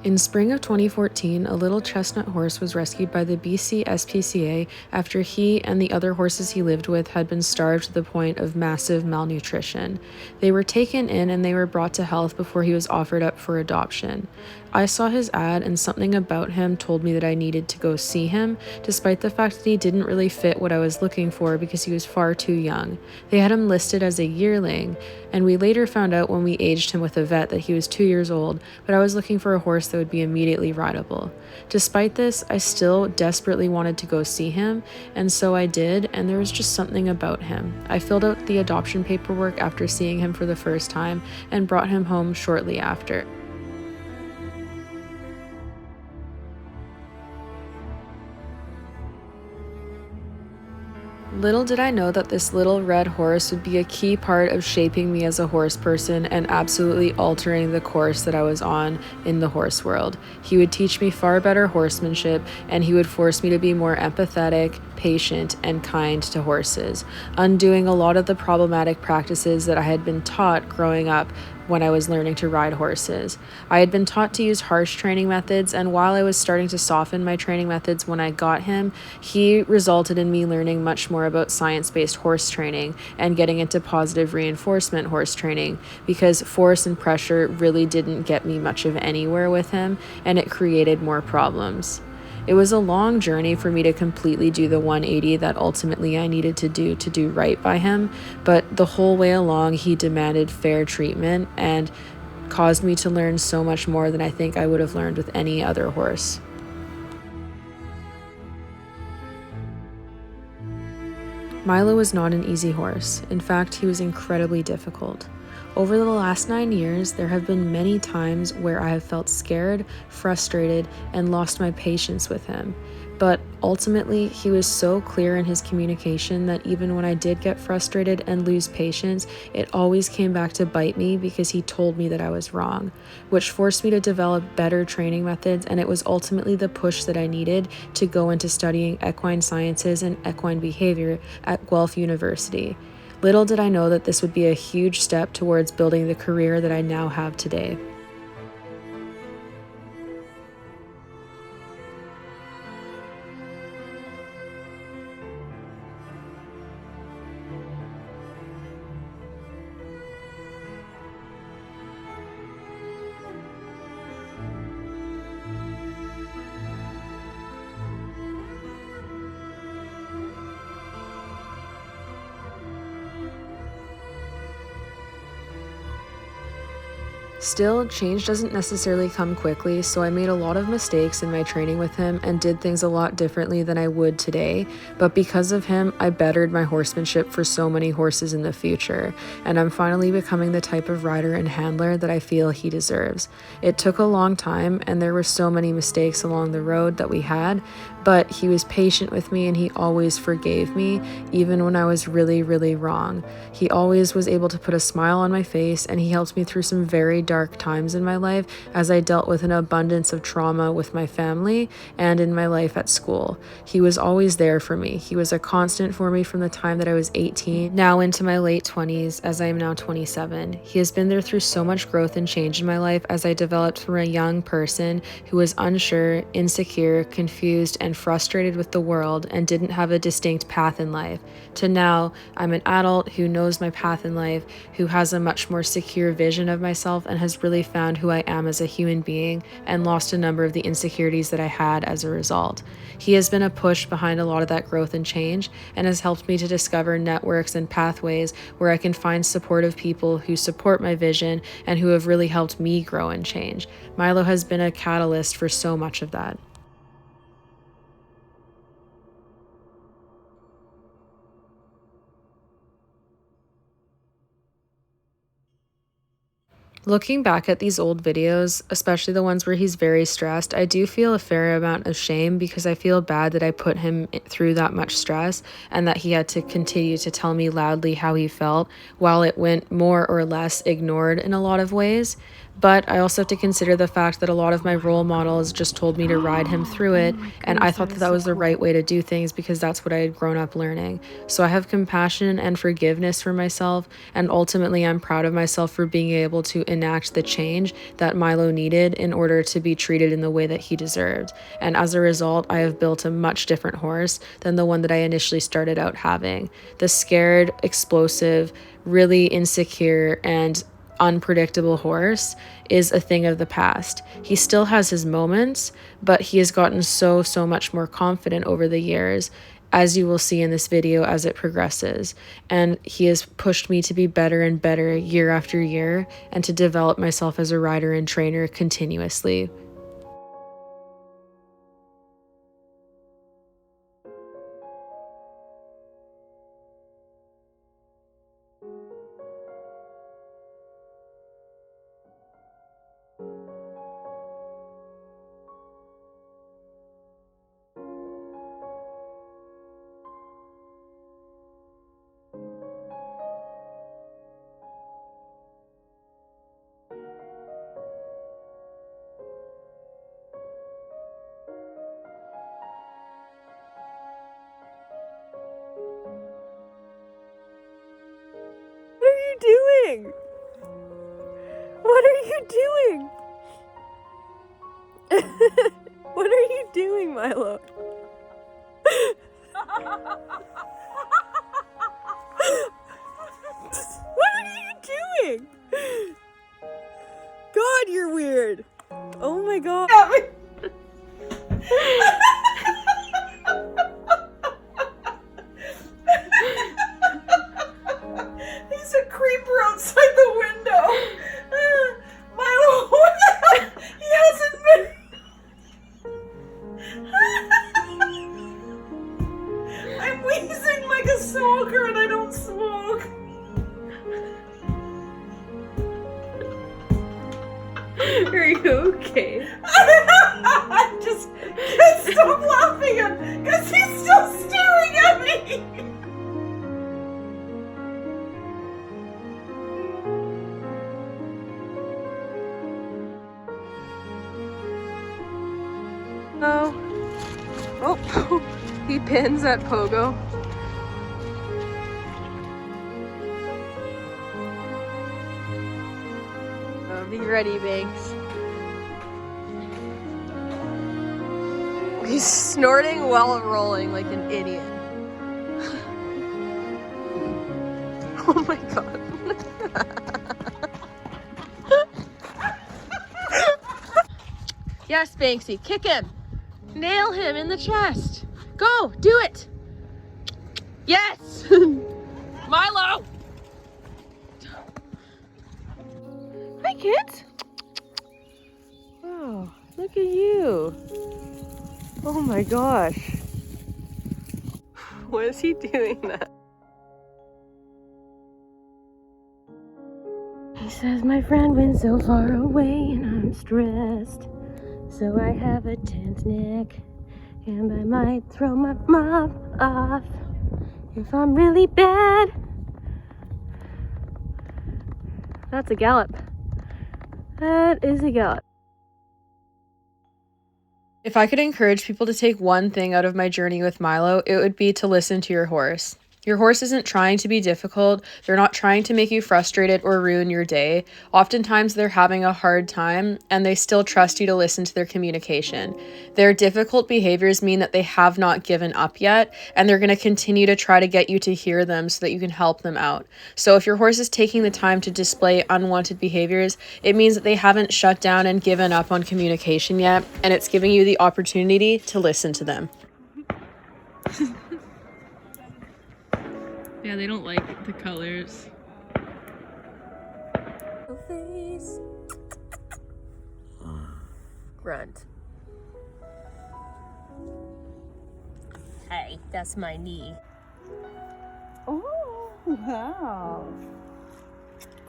In spring of 2014, a little chestnut horse was rescued by the BC SPCA after he and the other horses he lived with had been starved to the point of massive malnutrition. They were taken in and they were brought to health before he was offered up for adoption. I saw his ad and something about him told me that I needed to go see him, despite the fact that he didn't really fit what I was looking for because he was far too young. They had him listed as a yearling, and we later found out when we aged him with a vet that he was 2 years old, but I was looking for a horse that would be immediately rideable. Despite this, I still desperately wanted to go see him, and so I did, and there was just something about him. I filled out the adoption paperwork after seeing him for the first time and brought him home shortly after. Little did I know that this little red horse would be a key part of shaping me as a horse person and absolutely altering the course that I was on in the horse world. He would teach me far better horsemanship, and he would force me to be more empathetic, patient, and kind to horses, undoing a lot of the problematic practices that I had been taught growing up when I was learning to ride horses. I had been taught to use harsh training methods, and while I was starting to soften my training methods when I got him, he resulted in me learning much more about science-based horse training and getting into positive reinforcement horse training, because force and pressure really didn't get me much of anywhere with him, and it created more problems. It was a long journey for me to completely do the 180 that ultimately I needed to do right by him, but the whole way along he demanded fair treatment and caused me to learn so much more than I think I would have learned with any other horse. Milo was not an easy horse. In fact, he was incredibly difficult. Over the last 9 years, there have been many times where I have felt scared, frustrated, and lost my patience with him. But ultimately, he was so clear in his communication that even when I did get frustrated and lose patience, it always came back to bite me because he told me that I was wrong, which forced me to develop better training methods, and it was ultimately the push that I needed to go into studying equine sciences and equine behavior at Guelph University. Little did I know that this would be a huge step towards building the career that I now have today. Still, change doesn't necessarily come quickly, so I made a lot of mistakes in my training with him and did things a lot differently than I would today, but because of him, I bettered my horsemanship for so many horses in the future, and I'm finally becoming the type of rider and handler that I feel he deserves. It took a long time, and there were so many mistakes along the road that we had, but he was patient with me and he always forgave me, even when I was really, really wrong. He always was able to put a smile on my face, and he helped me through some very dark times in my life as I dealt with an abundance of trauma with my family and in my life at school. He was always there for me. He was a constant for me from the time that I was 18, now into my late 20s, as I am now 27. He has been there through so much growth and change in my life as I developed from a young person who was unsure, insecure, confused, and frustrated with the world and didn't have a distinct path in life, to now I'm an adult who knows my path in life, who has a much more secure vision of myself and has really found who I am as a human being and lost a number of the insecurities that I had as a result. He has been a push behind a lot of that growth and change and has helped me to discover networks and pathways where I can find supportive people who support my vision and who have really helped me grow and change. Milo has been a catalyst for so much of that. Looking back at these old videos, especially the ones where he's very stressed, I do feel a fair amount of shame because I feel bad that I put him through that much stress and that he had to continue to tell me loudly how he felt while it went more or less ignored in a lot of ways. But I also have to consider the fact that a lot of my role models just told me to ride him through it, and I thought that that was the right way to do things because that's what I had grown up learning. So I have compassion and forgiveness for myself, and ultimately I'm proud of myself for being able to enact the change that Milo needed in order to be treated in the way that he deserved. And as a result, I have built a much different horse than the one that I initially started out having. The scared, explosive, really insecure, and unpredictable horse is a thing of the past. He still has his moments, but he has gotten so much more confident over the years, as you will see in this video as it progresses. And he has pushed me to be better and better year after year and to develop myself as a rider and trainer continuously. What are you doing? What are you doing? What are you doing, Milo? What are you doing? God, you're weird. Oh my god. He's a creeper outside the window. Milo, what the hell? He hasn't been. I'm wheezing like a smoker and I don't smoke. Are you okay? I just can't stop laughing because he's still staring at me. Oh, he pins at Pogo. Be ready, Banks. He's snorting while rolling like an idiot. Oh my god. Yes, Banksy, kick him. Nail him in the chest. Go, do it. Yes. Milo. Hi, kids. Oh, look at you. Oh my gosh. What is he doing that? He says my friend went so far away and I'm stressed. So I have a tense neck and I might throw my mop off if I'm really bad. That's a gallop. That is a gallop. If I could encourage people to take one thing out of my journey with Milo, it would be to listen to your horse. Your horse isn't trying to be difficult. They're not trying to make you frustrated or ruin your day. Oftentimes they're having a hard time and they still trust you to listen to their communication. Their difficult behaviors mean that they have not given up yet, and they're going to continue to try to get you to hear them so that you can help them out. So if your horse is taking the time to display unwanted behaviors, it means that they haven't shut down and given up on communication yet, and it's giving you the opportunity to listen to them. Yeah, they don't like the colors. Face. Grunt. Hey, that's my knee. Oh, wow.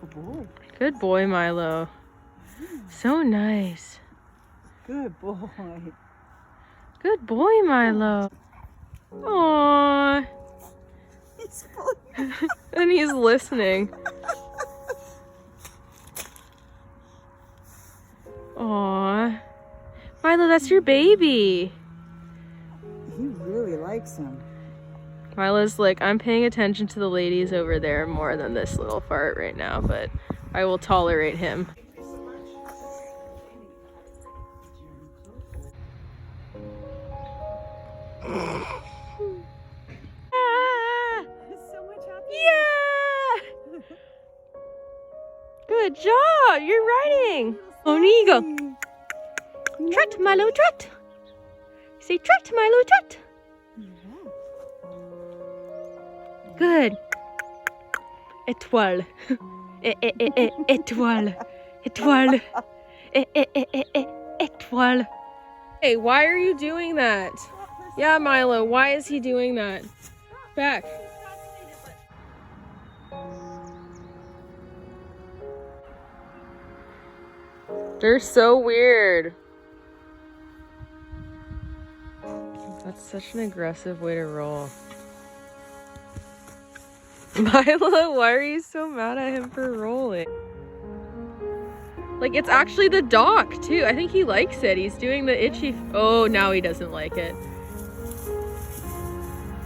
Good boy. Good boy, Milo. So nice. Good boy. Good boy, Milo. Aww. He's fully. And he's listening. Aw. Milo, that's your baby. He really likes him. Milo's like, I'm paying attention to the ladies over there more than this little fart right now, but I will tolerate him. So much happiness. Yeah! Good job! You're riding! Oh, there you go. Trot, Milo, trot! Say trot, Milo, trot! Good. Étoile. Étoile. Étoile. Étoile. Hey, why are you doing that? Yeah, Milo, why is he doing that? Back. They're so weird. That's such an aggressive way to roll. Milo, why are you so mad at him for rolling? Like, it's actually the dock, too. I think he likes it. He's doing the itchy... Oh, now he doesn't like it.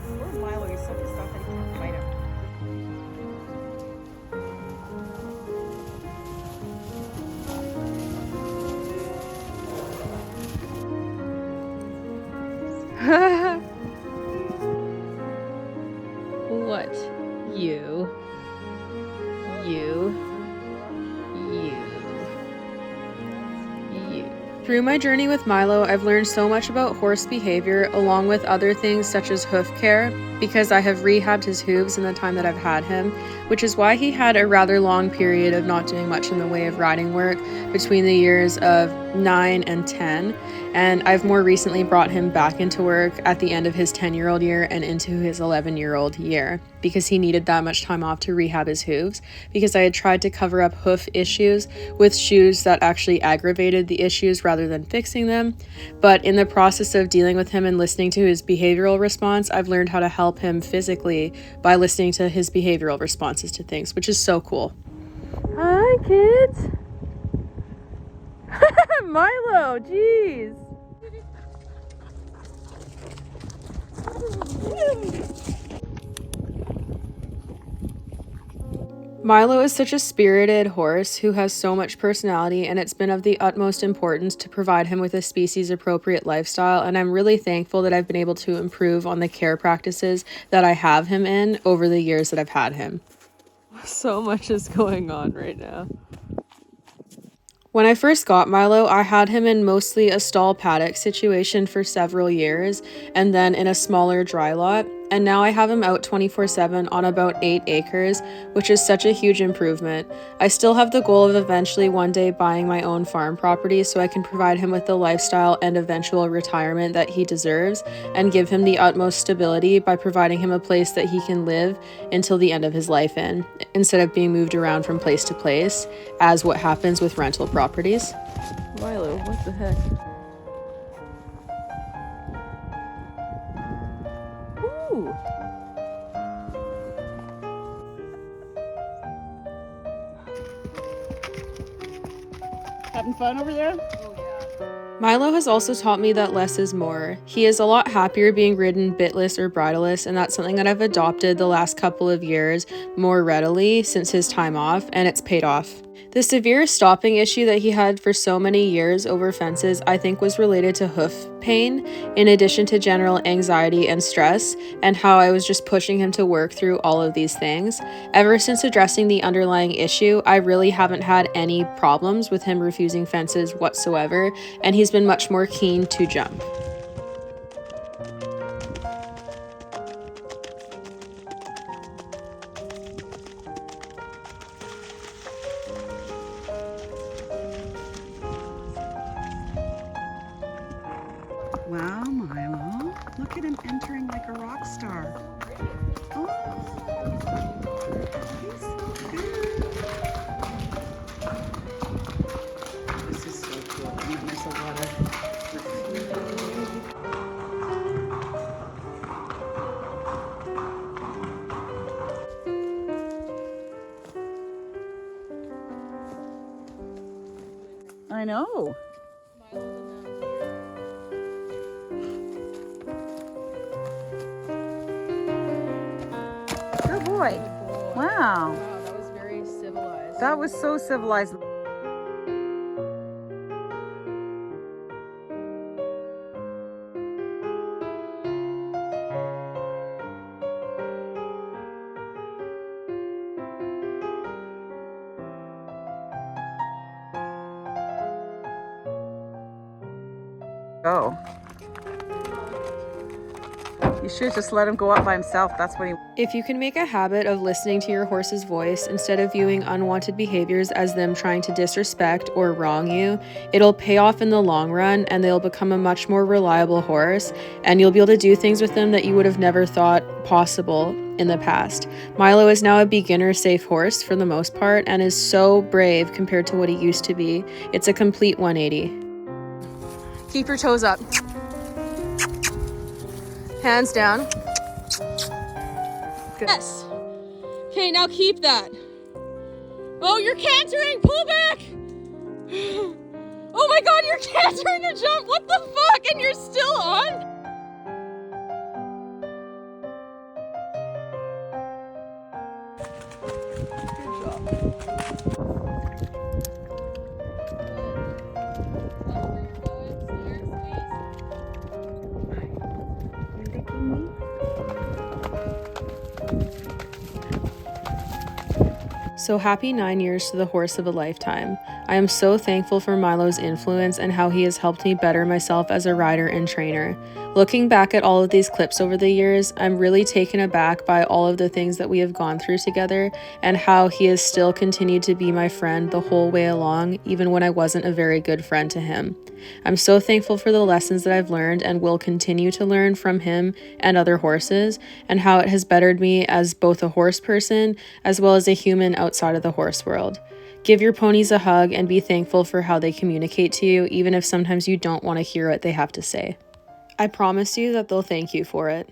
Poor Milo, he's so pissed off that he can't fight him. What? You. Through my journey with Milo, I've learned so much about horse behavior along with other things such as hoof care because I have rehabbed his hooves in the time that I've had him, which is why he had a rather long period of not doing much in the way of riding work between the years of 9 and 10. And I've more recently brought him back into work at the end of his 10-year-old year and into his 11-year-old year because he needed that much time off to rehab his hooves because I had tried to cover up hoof issues with shoes that actually aggravated the issues rather than fixing them. But in the process of dealing with him and listening to his behavioral response, I've learned how to help him physically by listening to his behavioral responses to things, which is so cool. Hi, kids. Milo, jeez. Milo is such a spirited horse who has so much personality, and it's been of the utmost importance to provide him with a species-appropriate lifestyle, and I'm really thankful that I've been able to improve on the care practices that I have him in over the years that I've had him. So much is going on right now. When I first got Milo, I had him in mostly a stall paddock situation for several years, and then in a smaller dry lot. And now I have him out 24/7 on about 8 acres, which is such a huge improvement. I still have the goal of eventually one day buying my own farm property so I can provide him with the lifestyle and eventual retirement that he deserves and give him the utmost stability by providing him a place that he can live until the end of his life in, instead of being moved around from place to place, as what happens with rental properties. Milo, what the heck? Ooh. Having fun over there? Milo has also taught me that less is more. He is a lot happier being ridden bitless or bridleless, and that's something that I've adopted the last couple of years more readily since his time off, and it's paid off. The severe stopping issue that he had for so many years over fences, I think, was related to hoof pain, in addition to general anxiety and stress, and how I was just pushing him to work through all of these things. Ever since addressing the underlying issue, I really haven't had any problems with him refusing fences whatsoever, and he's been much more keen to jump. Wow, Milo. Look at him entering like a rock star. Oh, he's so good. This is so cool. And there's a lot of I know. Oh. Good boy. Wow. Wow, that was very civilized. That was so civilized. Go. You should just let him go up by himself. That's what he... If you can make a habit of listening to your horse's voice instead of viewing unwanted behaviors as them trying to disrespect or wrong you, it'll pay off in the long run and they'll become a much more reliable horse, and you'll be able to do things with them that you would have never thought possible in the past. Milo is now a beginner-safe horse for the most part and is so brave compared to what he used to be. It's a complete 180. Keep your toes up. Hands down. Good. Yes. Okay, now keep that. Oh, you're cantering. Pull back. Oh my God, you're cantering a jump. What the fuck? And you're still on? Good job. So happy 9 years to the horse of a lifetime. I am so thankful for Milo's influence and how he has helped me better myself as a rider and trainer. Looking back at all of these clips over the years, I'm really taken aback by all of the things that we have gone through together and how he has still continued to be my friend the whole way along, even when I wasn't a very good friend to him. I'm so thankful for the lessons that I've learned and will continue to learn from him and other horses, and how it has bettered me as both a horse person as well as a human outside of the horse world. Give your ponies a hug and be thankful for how they communicate to you, even if sometimes you don't want to hear what they have to say. I promise you that they'll thank you for it.